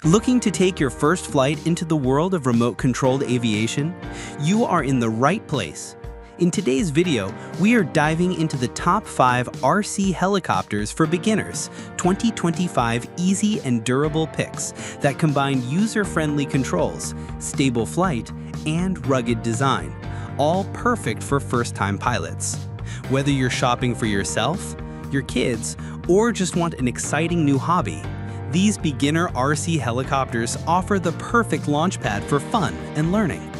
Looking to take your first flight into the world of remote-controlled aviation? You are in the right place. In today's video, we are diving into the top 5 RC helicopters for beginners, 2025 easy and durable picks that combine user-friendly controls, stable flight, and rugged design, all perfect for first-time pilots. Whether you're shopping for yourself, your kids, or just want an exciting new hobby, these beginner RC helicopters offer the perfect launchpad for fun and learning.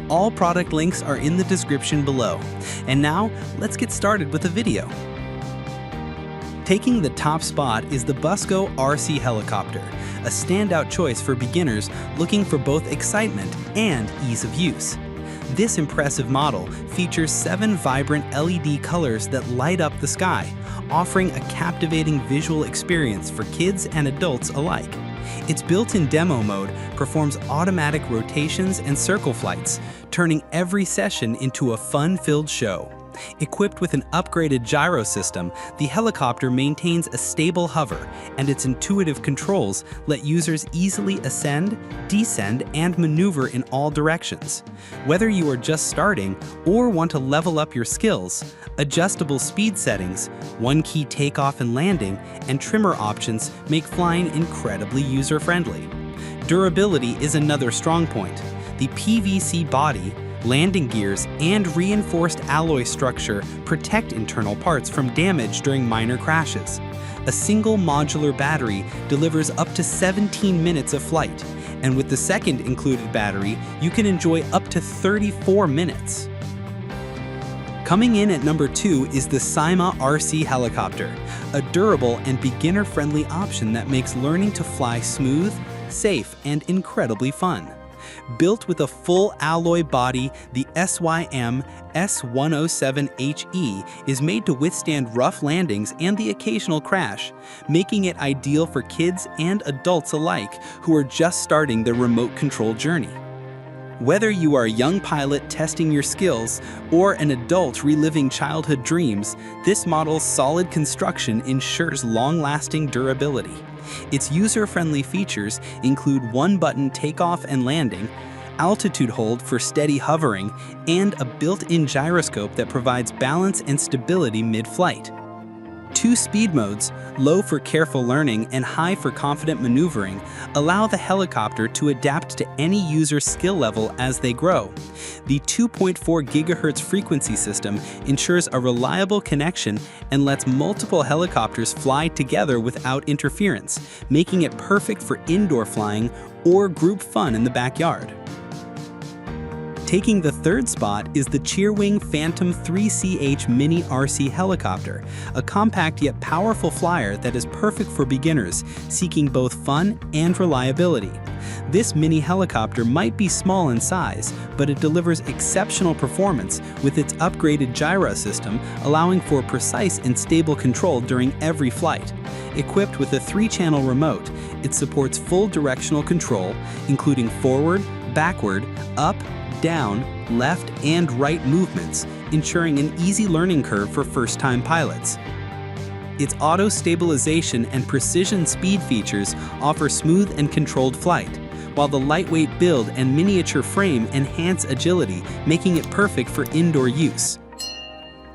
All product links are in the description below. And now, let's get started with the video. Taking the top spot is the Bussgo RC Helicopter, a standout choice for beginners looking for both excitement and ease of use. This impressive model features 7 vibrant LED colors that light up the sky, offering a captivating visual experience for kids and adults alike. Its built-in demo mode performs automatic rotations and circle flights, turning every session into a fun-filled show. Equipped with an upgraded gyro system, the helicopter maintains a stable hover, and its intuitive controls let users easily ascend, descend, and maneuver in all directions. Whether you are just starting or want to level up your skills, adjustable speed settings, one-key takeoff and landing, and trimmer options make flying incredibly user-friendly. Durability is another strong point. The PVC body, landing gears, and reinforced alloy structure protect internal parts from damage during minor crashes. A single modular battery delivers up to 17 minutes of flight, and with the second included battery, you can enjoy up to 34 minutes. Coming in at number 2 is the SYMA RC Helicopter, a durable and beginner-friendly option that makes learning to fly smooth, safe, and incredibly fun. Built with a full alloy body, the SYMA S107HE is made to withstand rough landings and the occasional crash, making it ideal for kids and adults alike who are just starting their remote control journey. Whether you are a young pilot testing your skills or an adult reliving childhood dreams, this model's solid construction ensures long-lasting durability. Its user-friendly features include one-button takeoff and landing, altitude hold for steady hovering, and a built-in gyroscope that provides balance and stability mid-flight. 2 speed modes, low for careful learning and high for confident maneuvering, allow the helicopter to adapt to any user's skill level as they grow. The 2.4 GHz frequency system ensures a reliable connection and lets multiple helicopters fly together without interference, making it perfect for indoor flying or group fun in the backyard. Taking the 3rd spot is the Cheerwing Phantom 3CH Mini RC Helicopter, a compact yet powerful flyer that is perfect for beginners seeking both fun and reliability. This mini helicopter might be small in size, but it delivers exceptional performance with its upgraded gyro system, allowing for precise and stable control during every flight. Equipped with a 3-channel remote, it supports full directional control, including forward, backward, up, down, left, and right movements, ensuring an easy learning curve for first-time pilots. Its auto stabilization and precision speed features offer smooth and controlled flight, while the lightweight build and miniature frame enhance agility, making it perfect for indoor use.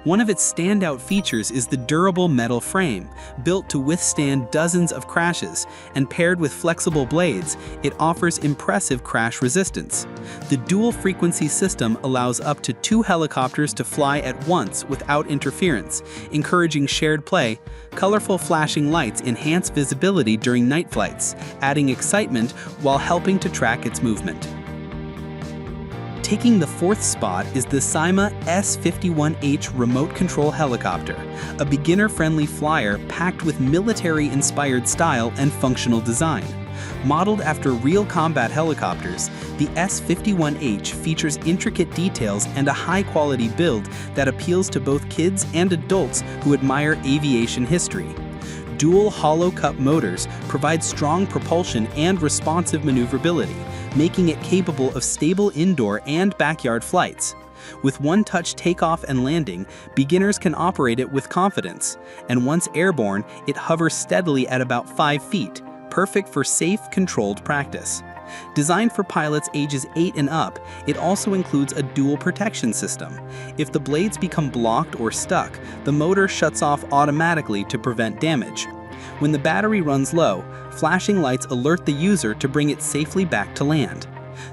One of its standout features is the durable metal frame. Built to withstand dozens of crashes, and paired with flexible blades, it offers impressive crash resistance. The dual-frequency system allows up to 2 helicopters to fly at once without interference, encouraging shared play. Colorful flashing lights enhance visibility during night flights, adding excitement while helping to track its movement. Taking the 4th spot is the SYMA S51H Remote Control Helicopter, a beginner-friendly flyer packed with military-inspired style and functional design. Modeled after real combat helicopters, the S51H features intricate details and a high-quality build that appeals to both kids and adults who admire aviation history. Dual hollow cup motors provide strong propulsion and responsive maneuverability, making it capable of stable indoor and backyard flights. With one-touch takeoff and landing, beginners can operate it with confidence, and once airborne, it hovers steadily at about 5 feet, perfect for safe, controlled practice. Designed for pilots ages 8 and up, it also includes a dual protection system. If the blades become blocked or stuck, the motor shuts off automatically to prevent damage. When the battery runs low, flashing lights alert the user to bring it safely back to land.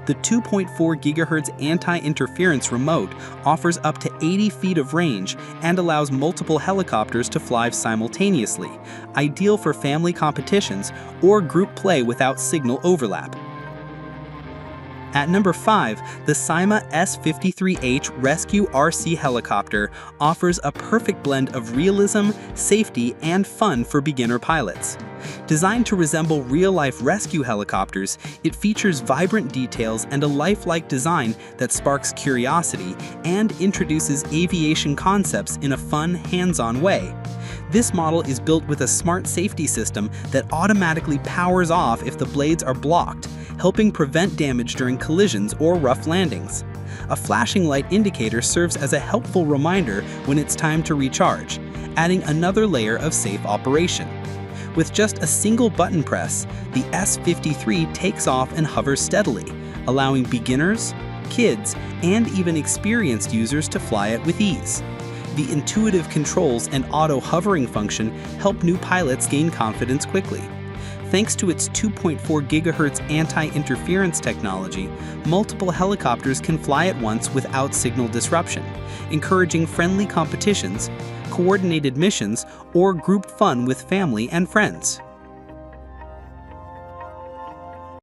The 2.4 GHz anti-interference remote offers up to 80 feet of range and allows multiple helicopters to fly simultaneously, ideal for family competitions or group play without signal overlap. At number 5, the SYMA S53H Rescue RC Helicopter offers a perfect blend of realism, safety, and fun for beginner pilots. Designed to resemble real-life rescue helicopters, it features vibrant details and a lifelike design that sparks curiosity and introduces aviation concepts in a fun, hands-on way. This model is built with a smart safety system that automatically powers off if the blades are blocked, helping prevent damage during collisions or rough landings. A flashing light indicator serves as a helpful reminder when it's time to recharge, adding another layer of safe operation. With just a single button press, the S53 takes off and hovers steadily, allowing beginners, kids, and even experienced users to fly it with ease. The intuitive controls and auto hovering function help new pilots gain confidence quickly. Thanks to its 2.4 GHz anti-interference technology, multiple helicopters can fly at once without signal disruption, encouraging friendly competitions, coordinated missions, or group fun with family and friends.